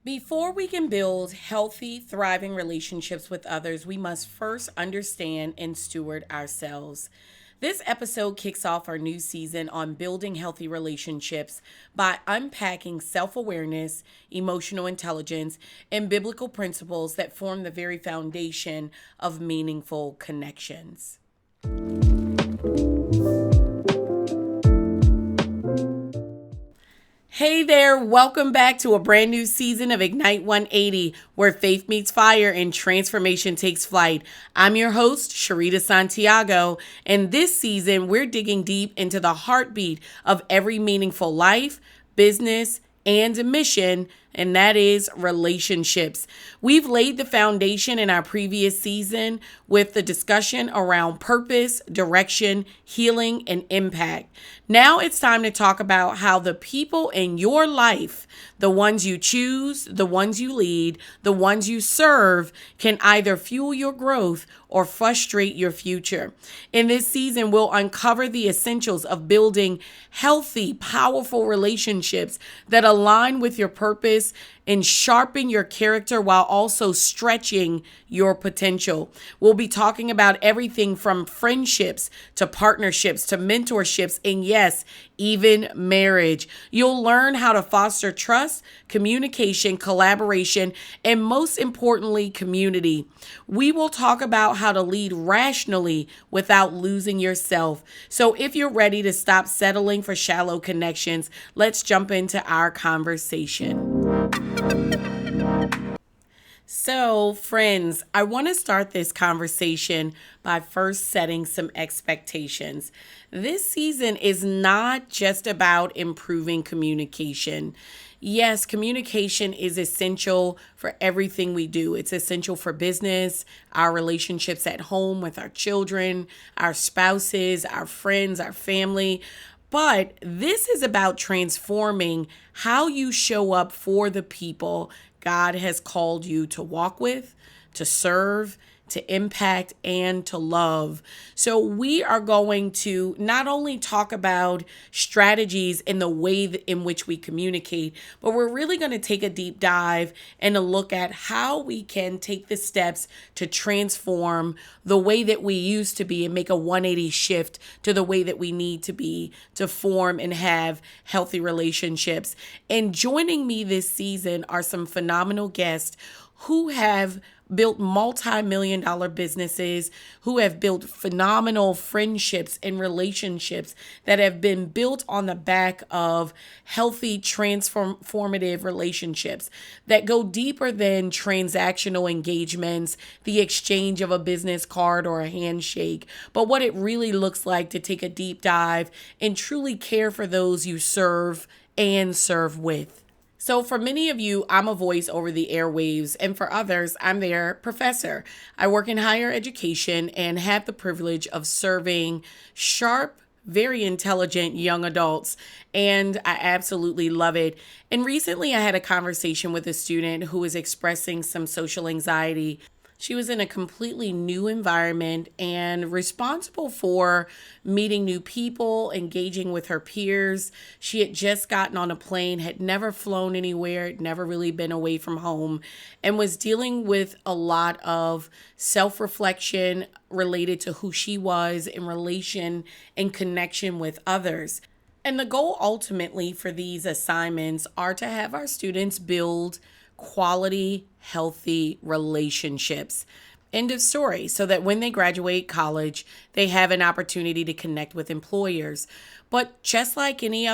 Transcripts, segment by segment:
Before we can build healthy, thriving relationships with others, we must first understand and steward ourselves. This episode kicks off our new season on building healthy relationships by unpacking self awareness, emotional intelligence, and biblical principles that form the very foundation of meaningful connections. Hey there, welcome back to a brand new season of Ignite 180, where faith meets fire and transformation takes flight. I'm your host, Sharita Santiago, and this season we're digging deep into the heartbeat of every meaningful life, business, and mission, and that is relationships. We've laid the foundation in our previous season with the discussion around purpose, direction, healing, and impact. Now it's time to talk about how the people in your life, the ones you choose, the ones you lead, the ones you serve, can either fuel your growth or frustrate your future. In this season, we'll uncover the essentials of building healthy, powerful relationships that align with your purpose and sharpen your character while also stretching your potential. We'll be talking about everything from friendships to partnerships to mentorships and yes, even marriage. You'll learn how to foster trust, communication, collaboration, and most importantly, community. We will talk about how to lead rationally without losing yourself. So if you're ready to stop settling for shallow connections, let's jump into our conversation. So, friends, I want to start this conversation by first setting some expectations. This season is not just about improving communication. Yes, communication is essential for everything we do. It's essential for business, our relationships at home with our children, our spouses, our friends, our family. But this is about transforming how you show up for the people God has called you to walk with, to serve, to impact, and to love. So we are going to not only talk about strategies in the way in which we communicate, but we're really going to take a deep dive and a look at how we can take the steps to transform the way that we used to be and make a 180 shift to the way that we need to be to form and have healthy relationships. And joining me this season are some phenomenal guests who have built multi-million dollar businesses, who have built phenomenal friendships and relationships that have been built on the back of healthy, transformative relationships that go deeper than transactional engagements, the exchange of a business card or a handshake, but what it really looks like to take a deep dive and truly care for those you serve and serve with. So for many of you, I'm a voice over the airwaves, and for others, I'm their professor. I work in higher education and have the privilege of serving sharp, very intelligent young adults, and I absolutely love it. And recently I had a conversation with a student who was expressing some social anxiety. She was in a completely new environment and responsible for meeting new people, engaging with her peers. She had just gotten on a plane, had never flown anywhere, had never really been away from home, and was dealing with a lot of self-reflection related to who she was in relation and connection with others. And the goal ultimately for these assignments are to have our students build quality, healthy relationships. End of story. So that when they graduate college, they have an opportunity to connect with employers. But just like any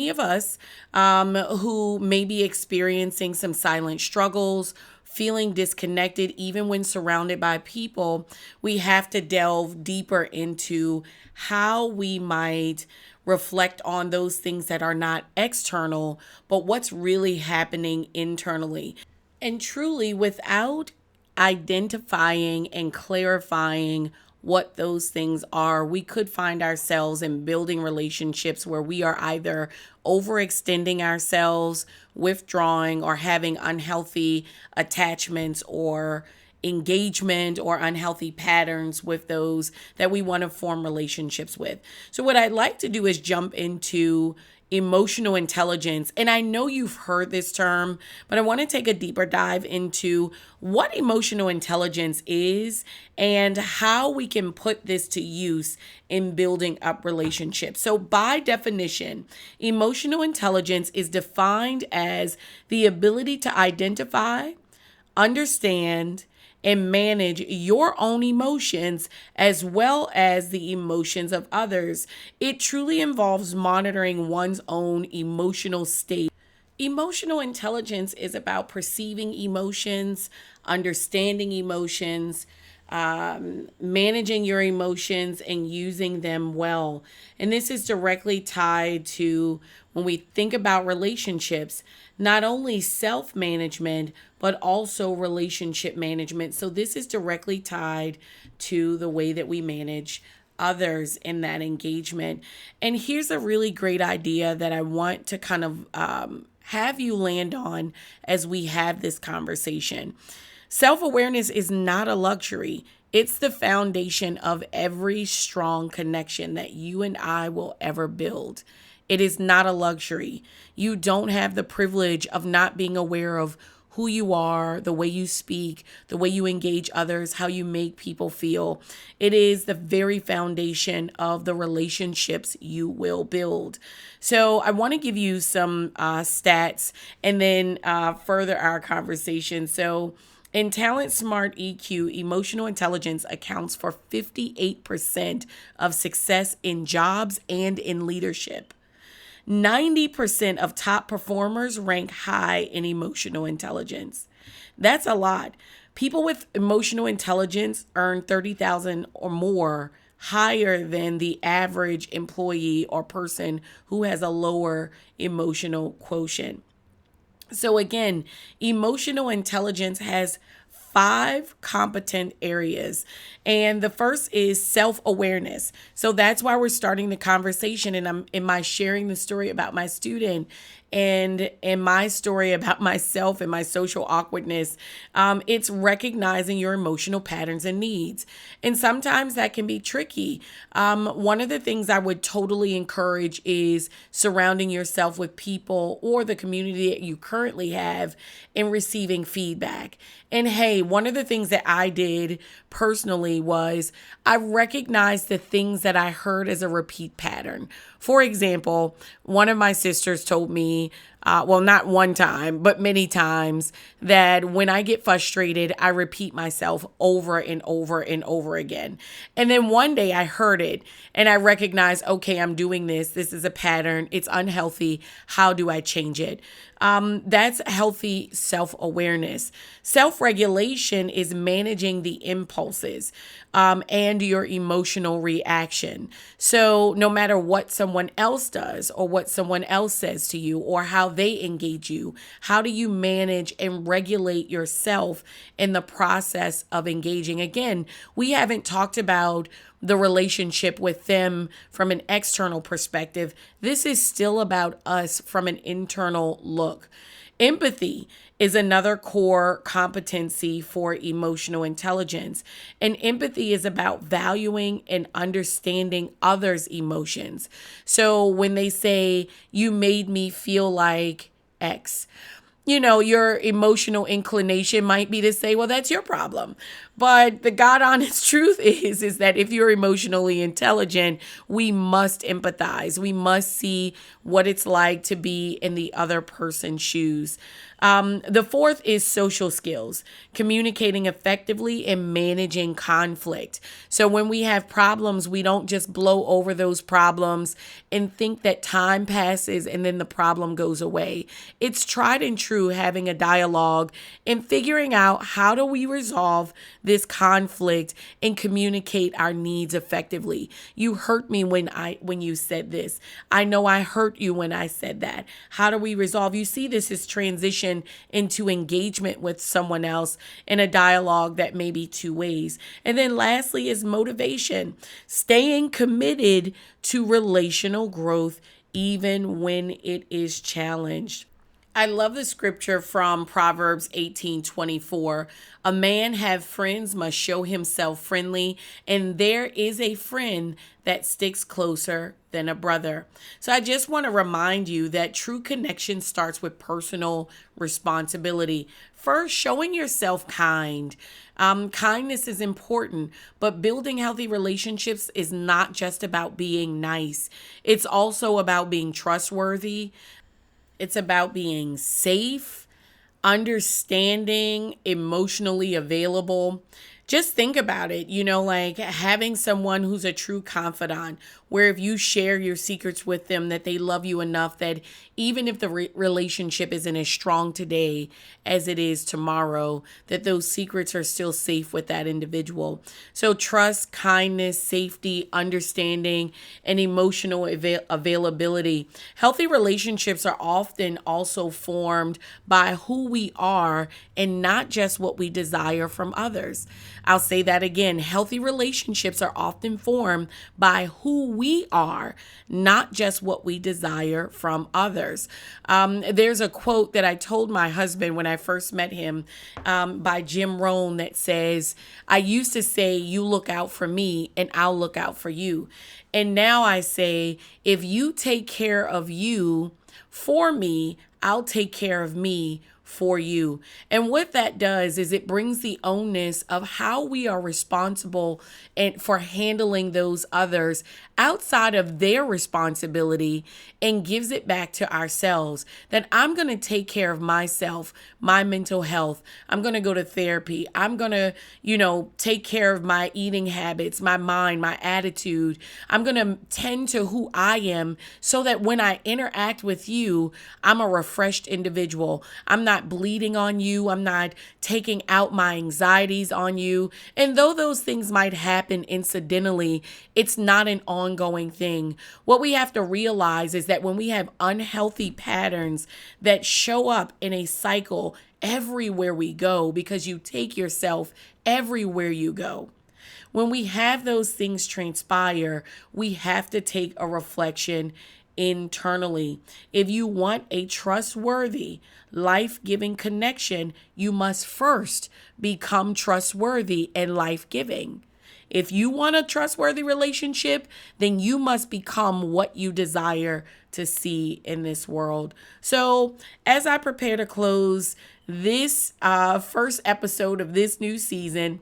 of us who may be experiencing some silent struggles, feeling disconnected, even when surrounded by people, we have to delve deeper into how we might reflect on those things that are not external, but what's really happening internally. And truly, without identifying and clarifying what those things are, we could find ourselves in building relationships where we are either overextending ourselves, withdrawing, or having unhealthy attachments or engagement or unhealthy patterns with those that we want to form relationships with. So what I'd like to do is jump into emotional intelligence. And I know you've heard this term, but I want to take a deeper dive into what emotional intelligence is and how we can put this to use in building up relationships. So, by definition, emotional intelligence is defined as the ability to identify, understand, and manage your own emotions as well as the emotions of others. It truly involves monitoring one's own emotional state. Emotional intelligence is about perceiving emotions, understanding emotions, managing your emotions, and using them well. And this is directly tied to when we think about relationships, not only self management, but also relationship management. So, this is directly tied to the way that we manage others in that engagement. And here's a really great idea that I want to kind of have you land on as we have this conversation. Self awareness is not a luxury. It's the foundation of every strong connection that you and I will ever build. It is not a luxury. You don't have the privilege of not being aware of who you are, the way you speak, the way you engage others, how you make people feel. It is the very foundation of the relationships you will build. So I want to give you some stats and then further our conversation. So in Talent Smart EQ, emotional intelligence accounts for 58% of success in jobs and in leadership. 90% of top performers rank high in emotional intelligence. That's a lot. People with emotional intelligence earn 30,000 or more higher than the average employee or person who has a lower emotional quotient. So again, emotional intelligence has 5 competent areas. And the first is self-awareness. So that's why we're starting the conversation. And I'm in my sharing the story about my student and in my story about myself and my social awkwardness. It's recognizing your emotional patterns and needs. And sometimes that can be tricky. One of the things I would totally encourage is surrounding yourself with people or the community that you currently have and receiving feedback. And hey, one of the things that I did personally was I recognized the things that I heard as a repeat pattern. For example, one of my sisters told me, well, not one time, but many times, that when I get frustrated, I repeat myself over and over and over again. And then one day I heard it and I recognized, okay, I'm doing this. This is a pattern. It's unhealthy. How do I change it? That's healthy self-awareness. Self-regulation is managing the impulses and your emotional reaction. So no matter what someone else does or what someone else says to you or how they engage you, how do you manage and regulate yourself in the process of engaging? Again, we haven't talked about the relationship with them from an external perspective. This is still about us from an internal look. Empathy is another core competency for emotional intelligence. And empathy is about valuing and understanding others' emotions. So when they say, you made me feel like X, your emotional inclination might be to say, well, that's your problem. But the God honest truth is that if you're emotionally intelligent, we must empathize. We must see what it's like to be in the other person's shoes. The fourth is social skills, communicating effectively and managing conflict. So when we have problems, we don't just blow over those problems and think that time passes and then the problem goes away. It's tried and true having a dialogue and figuring out how do we resolve this conflict and communicate our needs effectively. You hurt me when you said this. I know I hurt you when I said that. How do we resolve? You see, this is transition into engagement with someone else in a dialogue that may be two ways. And then lastly is motivation, staying committed to relational growth even when it is challenged. I love the scripture from Proverbs 18:24. A man have friends must show himself friendly, and there is a friend that sticks closer than a brother. So I just want to remind you that true connection starts with personal responsibility. First, showing yourself kind. Kindness is important, but building healthy relationships is not just about being nice. It's also about being trustworthy. It's about being safe, understanding, emotionally available. Just think about it, like having someone who's a true confidant, where if you share your secrets with them, that they love you enough that even if the relationship isn't as strong today as it is tomorrow, that those secrets are still safe with that individual. So trust, kindness, safety, understanding, and emotional availability. Healthy relationships are often also formed by who we are and not just what we desire from others. I'll say that again. Healthy relationships are often formed by who we are, not just what we desire from others. There's a quote that I told my husband when I first met him by Jim Rohn that says, I used to say, you look out for me and I'll look out for you. And now I say, if you take care of you for me, I'll take care of me for you. And what that does is it brings the onus of how we are responsible and for handling those others outside of their responsibility and gives it back to ourselves. That I'm going to take care of myself, my mental health. I'm going to go to therapy. I'm going to, take care of my eating habits, my mind, my attitude. I'm going to tend to who I am so that when I interact with you, I'm a refreshed individual. I'm not bleeding on you. I'm not taking out my anxieties on you. And though those things might happen incidentally, it's not an ongoing thing. What we have to realize is that when we have unhealthy patterns that show up in a cycle everywhere we go, because you take yourself everywhere you go. When we have those things transpire, we have to take a reflection internally. If you want a trustworthy, life-giving connection, you must first become trustworthy and life-giving. If you want a trustworthy relationship, then you must become what you desire to see in this world. So, as I prepare to close this first episode of this new season,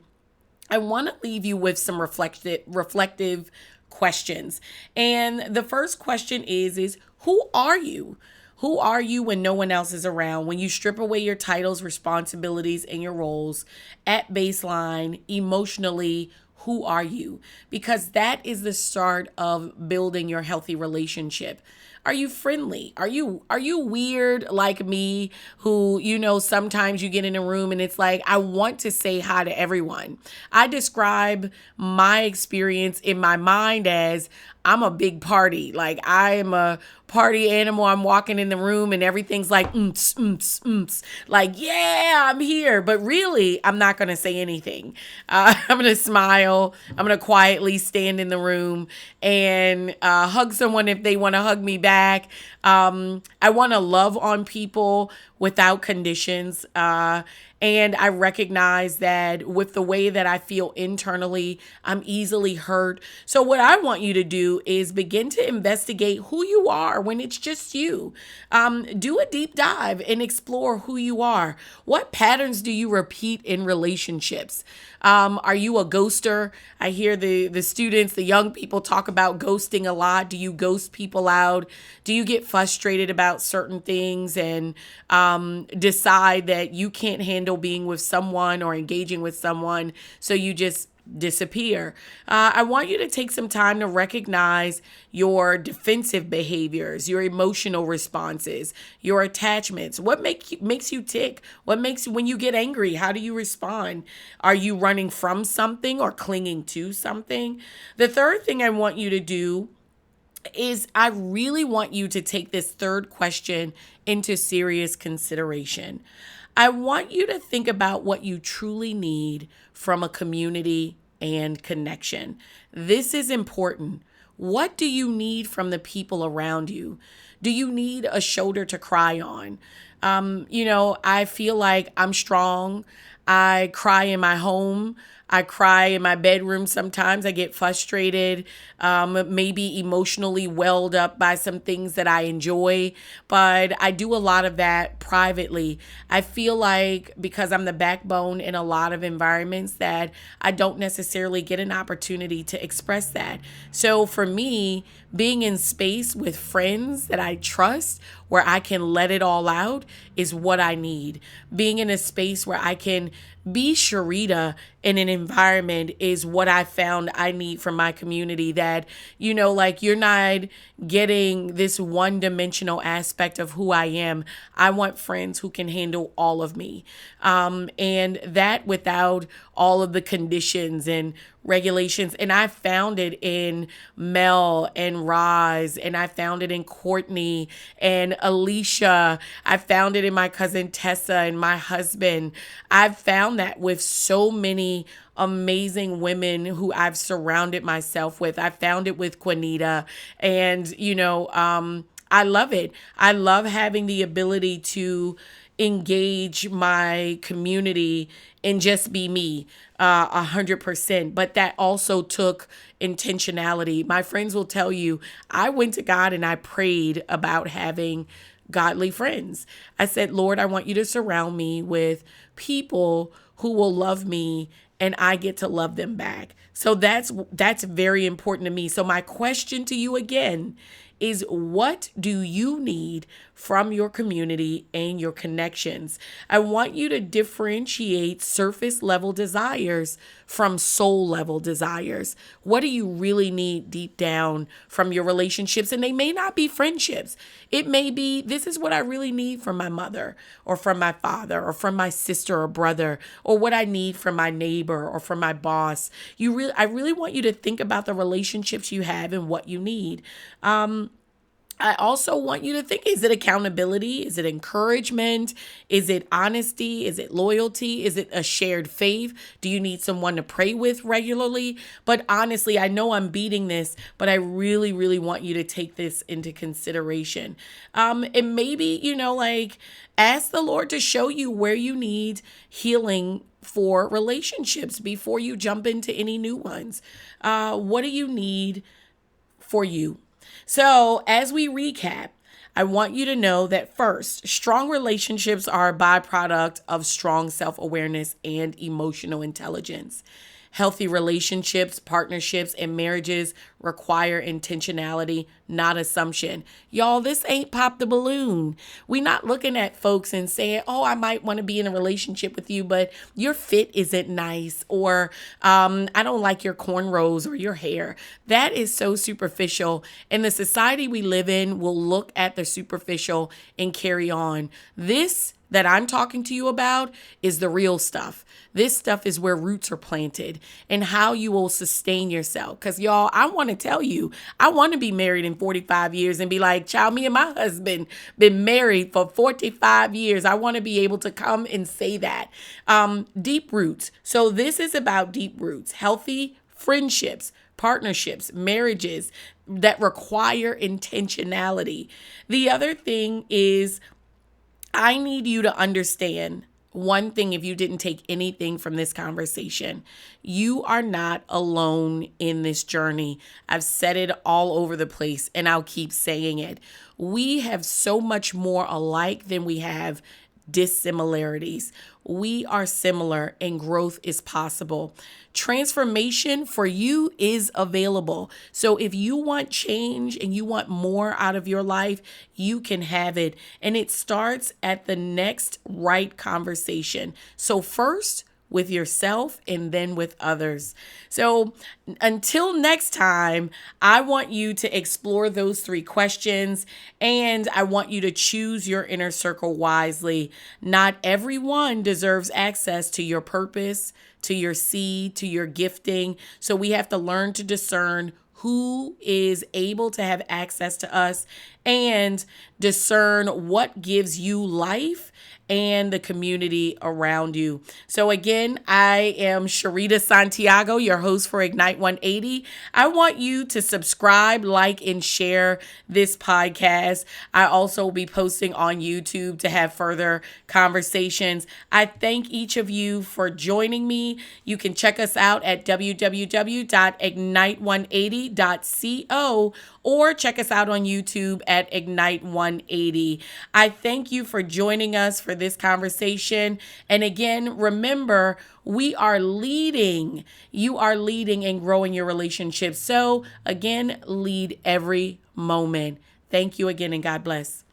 I want to leave you with some reflective questions. And the first question is who are you? Who are you when no one else is around? When you strip away your titles, responsibilities, and your roles at baseline, emotionally, who are you? Because that is the start of building your healthy relationship. Are you friendly? Are you weird like me who, sometimes you get in a room and it's like, I want to say hi to everyone. I describe my experience in my mind as I'm a big party. Like I am a party animal. I'm walking in the room and everything's like, like, yeah, I'm here. But really, I'm not going to say anything. I'm going to smile. I'm going to quietly stand in the room and hug someone if they want to hug me back. I want to love on people without conditions. And I recognize that with the way that I feel internally, I'm easily hurt. So what I want you to do is begin to investigate who you are when it's just you. Do a deep dive and explore who you are. What patterns do you repeat in relationships? Are you a ghoster? I hear the students, the young people talk about ghosting a lot. Do you ghost people out? Do you get frustrated about certain things and decide that you can't handle being with someone or engaging with someone, so you just disappear? I want you to take some time to recognize your defensive behaviors, your emotional responses, your attachments. What makes you tick? What makes when you get angry? How do you respond? Are you running from something or clinging to something? The third thing I want you to do is I really want you to take this third question into serious consideration. I want you to think about what you truly need from a community and connection. This is important. What do you need from the people around you? Do you need a shoulder to cry on? I feel like I'm strong. I cry in my home. I cry in my bedroom sometimes. I get frustrated, maybe emotionally welled up by some things that I enjoy, but I do a lot of that privately. I feel like because I'm the backbone in a lot of environments that I don't necessarily get an opportunity to express that. So for me, being in space with friends that I trust, where I can let it all out, is what I need. Being in a space where I can be Sharita in an environment is what I found I need from my community. That, like, you're not getting this one dimensional aspect of who I am. I want friends who can handle all of me. And that without all of the conditions and regulations. And I found it in Mel and Roz, and I found it in Courtney and Alicia. I found it in my cousin Tessa and my husband. I've found that with so many amazing women who I've surrounded myself with. I found it with Quanita, and I love it. I love having the ability to engage my community and just be me 100%. But that also took intentionality. My friends will tell you, I went to God and I prayed about having godly friends. I said, Lord, I want you to surround me with people who will love me and I get to love them back. So that's very important to me. So my question to you again is, what do you need from your community and your connections? I want you to differentiate surface level desires from soul level desires. What do you really need deep down from your relationships? And they may not be friendships. It may be, this is what I really need from my mother or from my father or from my sister or brother, or what I need from my neighbor or from my boss. I really want you to think about the relationships you have and what you need. I also want you to think, is it accountability? Is it encouragement? Is it honesty? Is it loyalty? Is it a shared faith? Do you need someone to pray with regularly? But honestly, I know I'm beating this, but I really, really want you to take this into consideration. And maybe, ask the Lord to show you where you need healing for relationships before you jump into any new ones. What do you need for you? So as we recap, I want you to know that first, strong relationships are a byproduct of strong self-awareness and emotional intelligence. Healthy relationships, partnerships, and marriages require intentionality, not assumption. Y'all, this ain't pop the balloon. We're not looking at folks and saying, oh, I might want to be in a relationship with you, but your fit isn't nice, or I don't like your cornrows or your hair. That is so superficial. And the society we live in will look at the superficial and carry on. This that I'm talking to you about is the real stuff. This stuff is where roots are planted and how you will sustain yourself. Because y'all, I want to tell you, I want to be married in 45 years and be like, child, me and my husband been married for 45 years. I want to be able to come and say that. Deep roots. So this is about deep roots, healthy friendships, partnerships, marriages that require intentionality. The other thing is, I need you to understand one thing. If you didn't take anything from this conversation, you are not alone in this journey. I've said it all over the place and I'll keep saying it. We have so much more alike than we have dissimilarities. We are similar and growth is possible. Transformation for you is available. So if you want change and you want more out of your life, you can have it. And it starts at the next right conversation. So first, with yourself and then with others. So until next time, I want you to explore those 3 questions, and I want you to choose your inner circle wisely. Not everyone deserves access to your purpose, to your seed, to your gifting. So we have to learn to discern who is able to have access to us and discern what gives you life and the community around you. So again, I am Sharita Santiago, your host for Ignite 180. I want you to subscribe, like, and share this podcast. I also will be posting on YouTube to have further conversations. I thank each of you for joining me. You can check us out at www.ignite180.co or check us out on YouTube at Ignite 180. I thank you for joining us for this conversation. And again, remember, we are leading. You are leading and growing your relationship. So again, lead every moment. Thank you again, and God bless.